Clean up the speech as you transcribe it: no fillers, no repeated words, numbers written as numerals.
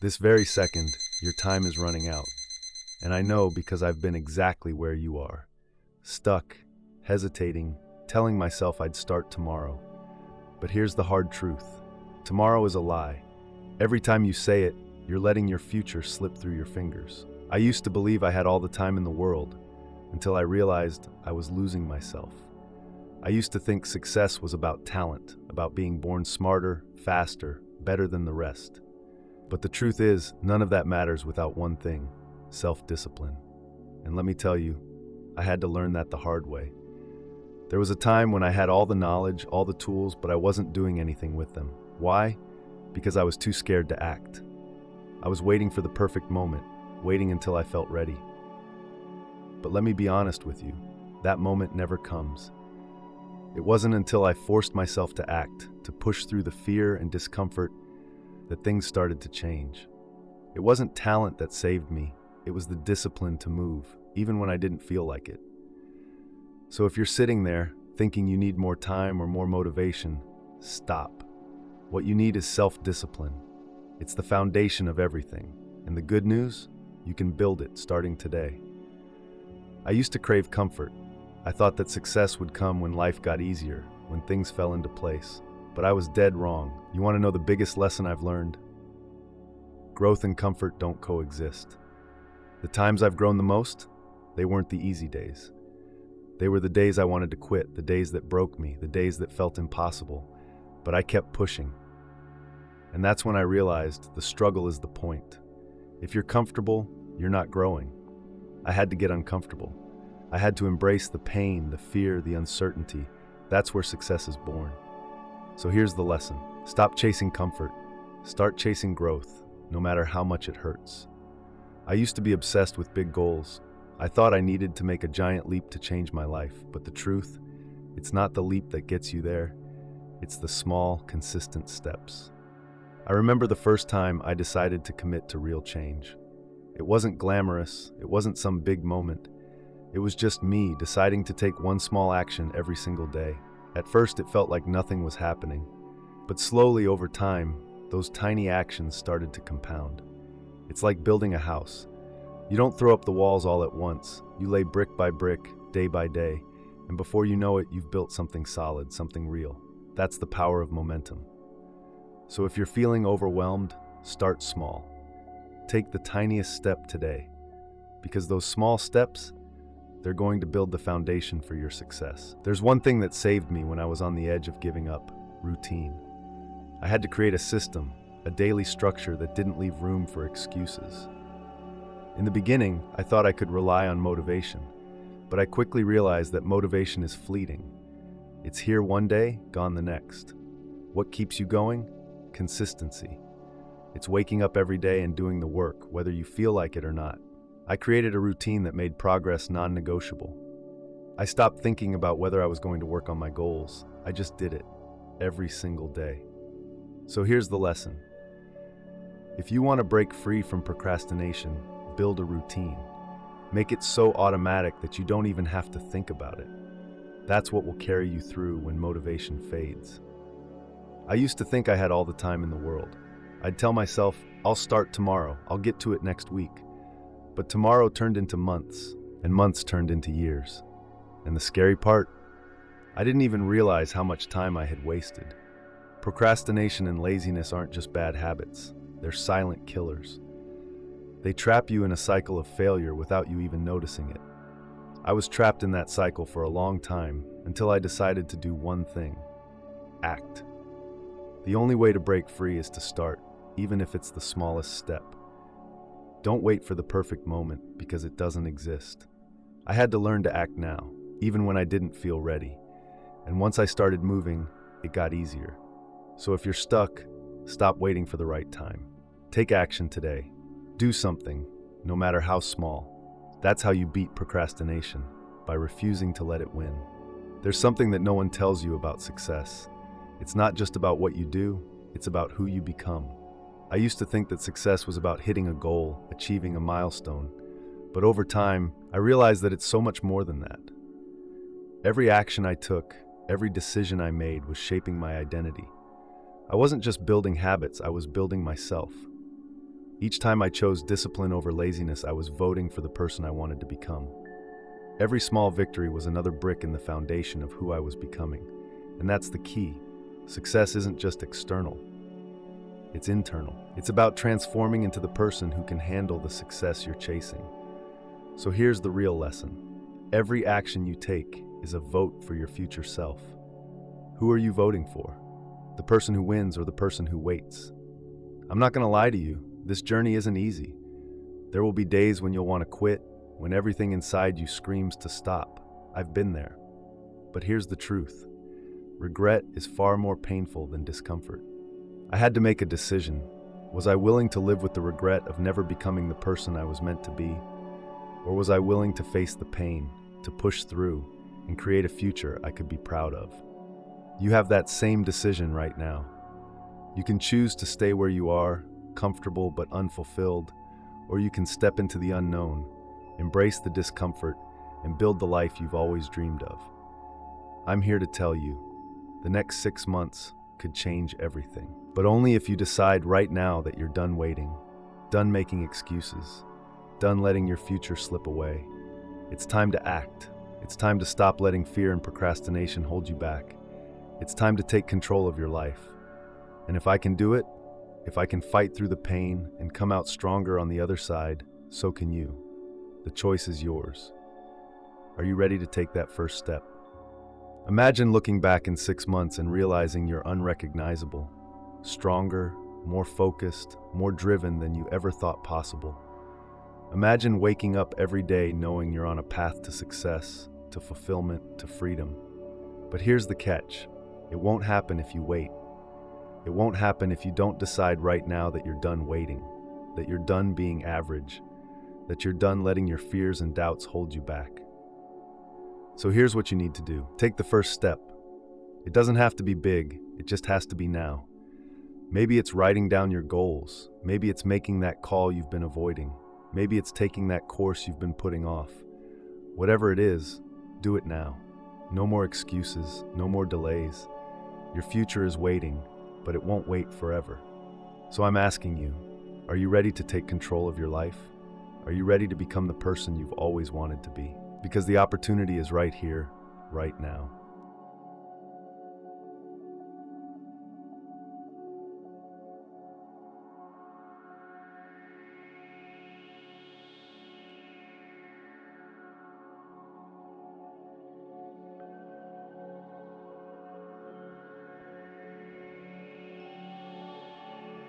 This very second, your time is running out. And I know because I've been exactly where you are. Stuck, hesitating, telling myself I'd start tomorrow. But here's the hard truth. Tomorrow is a lie. Every time you say it, you're letting your future slip through your fingers. I used to believe I had all the time in the world, until I realized I was losing myself. I used to think success was about talent, about being born smarter, faster, better than the rest. But the truth is, none of that matters without one thing: self-discipline. And let me tell you, I had to learn that the hard way. There was a time when I had all the knowledge, all the tools, but I wasn't doing anything with them. Why? Because I was too scared to act. I was waiting for the perfect moment, waiting until I felt ready. But let me be honest with you, that moment never comes. It wasn't until I forced myself to act, to push through the fear and discomfort, that things started to change. It wasn't talent that saved me, it was the discipline to move, even when I didn't feel like it. So if you're sitting there, thinking you need more time or more motivation, stop. What you need is self-discipline. It's the foundation of everything. And the good news? You can build it starting today. I used to crave comfort. I thought that success would come when life got easier, when things fell into place. But I was dead wrong. You want to know the biggest lesson I've learned? Growth and comfort don't coexist. The times I've grown the most, they weren't the easy days. They were the days I wanted to quit, the days that broke me, the days that felt impossible. But I kept pushing. And that's when I realized the struggle is the point. If you're comfortable, you're not growing. I had to get uncomfortable. I had to embrace the pain, the fear, the uncertainty. That's where success is born. So here's the lesson. Stop chasing comfort. Start chasing growth, no matter how much it hurts. I used to be obsessed with big goals. I thought I needed to make a giant leap to change my life, but the truth, it's not the leap that gets you there. It's the small, consistent steps. I remember the first time I decided to commit to real change. It wasn't glamorous, it wasn't some big moment. It was just me deciding to take one small action every single day. At first it felt like nothing was happening, but slowly over time, those tiny actions started to compound. It's like building a house. You don't throw up the walls all at once. You lay brick by brick, day by day, and before you know it, you've built something solid, something real. That's the power of momentum. So if you're feeling overwhelmed, start small. Take the tiniest step today, because those small steps, they're going to build the foundation for your success. There's one thing that saved me when I was on the edge of giving up: routine. I had to create a system, a daily structure that didn't leave room for excuses. In the beginning, I thought I could rely on motivation, but I quickly realized that motivation is fleeting. It's here one day, gone the next. What keeps you going? Consistency. It's waking up every day and doing the work, whether you feel like it or not. I created a routine that made progress non-negotiable. I stopped thinking about whether I was going to work on my goals. I just did it, every single day. So here's the lesson. If you want to break free from procrastination, build a routine. Make it so automatic that you don't even have to think about it. That's what will carry you through when motivation fades. I used to think I had all the time in the world. I'd tell myself, I'll start tomorrow, I'll get to it next week. But tomorrow turned into months, and months turned into years. And the scary part? I didn't even realize how much time I had wasted. Procrastination and laziness aren't just bad habits, they're silent killers. They trap you in a cycle of failure without you even noticing it. I was trapped in that cycle for a long time until I decided to do one thing: act. The only way to break free is to start, even if it's the smallest step. Don't wait for the perfect moment, because it doesn't exist. I had to learn to act now, even when I didn't feel ready. And once I started moving, it got easier. So if you're stuck, stop waiting for the right time. Take action today. Do something, no matter how small. That's how you beat procrastination, by refusing to let it win. There's something that no one tells you about success. It's not just about what you do, it's about who you become. I used to think that success was about hitting a goal, achieving a milestone. But over time, I realized that it's so much more than that. Every action I took, every decision I made was shaping my identity. I wasn't just building habits, I was building myself. Each time I chose discipline over laziness, I was voting for the person I wanted to become. Every small victory was another brick in the foundation of who I was becoming. And that's the key. Success isn't just external, it's internal. It's about transforming into the person who can handle the success you're chasing. So here's the real lesson. Every action you take is a vote for your future self. Who are you voting for? The person who wins or the person who waits? I'm not going to lie to you, this journey isn't easy. There will be days when you'll want to quit, when everything inside you screams to stop. I've been there. But here's the truth. Regret is far more painful than discomfort. I had to make a decision. Was I willing to live with the regret of never becoming the person I was meant to be? Or was I willing to face the pain, to push through, and create a future I could be proud of? You have that same decision right now. You can choose to stay where you are, comfortable but unfulfilled, or you can step into the unknown, embrace the discomfort, and build the life you've always dreamed of. I'm here to tell you, the next 6 months could change everything. But only if you decide right now that you're done waiting, done making excuses, done letting your future slip away. It's time to act. It's time to stop letting fear and procrastination hold you back. It's time to take control of your life. And if I can do it, if I can fight through the pain and come out stronger on the other side, so can you. The choice is yours. Are you ready to take that first step? Imagine looking back in 6 months and realizing you're unrecognizable, stronger, more focused, more driven than you ever thought possible. Imagine waking up every day knowing you're on a path to success, to fulfillment, to freedom. But here's the catch. It won't happen if you wait. It won't happen if you don't decide right now that you're done waiting, that you're done being average, that you're done letting your fears and doubts hold you back. So here's what you need to do. Take the first step. It doesn't have to be big, it just has to be now. Maybe it's writing down your goals. Maybe it's making that call you've been avoiding. Maybe it's taking that course you've been putting off. Whatever it is, do it now. No more excuses, no more delays. Your future is waiting, but it won't wait forever. So I'm asking you, are you ready to take control of your life? Are you ready to become the person you've always wanted to be? Because the opportunity is right here, right now.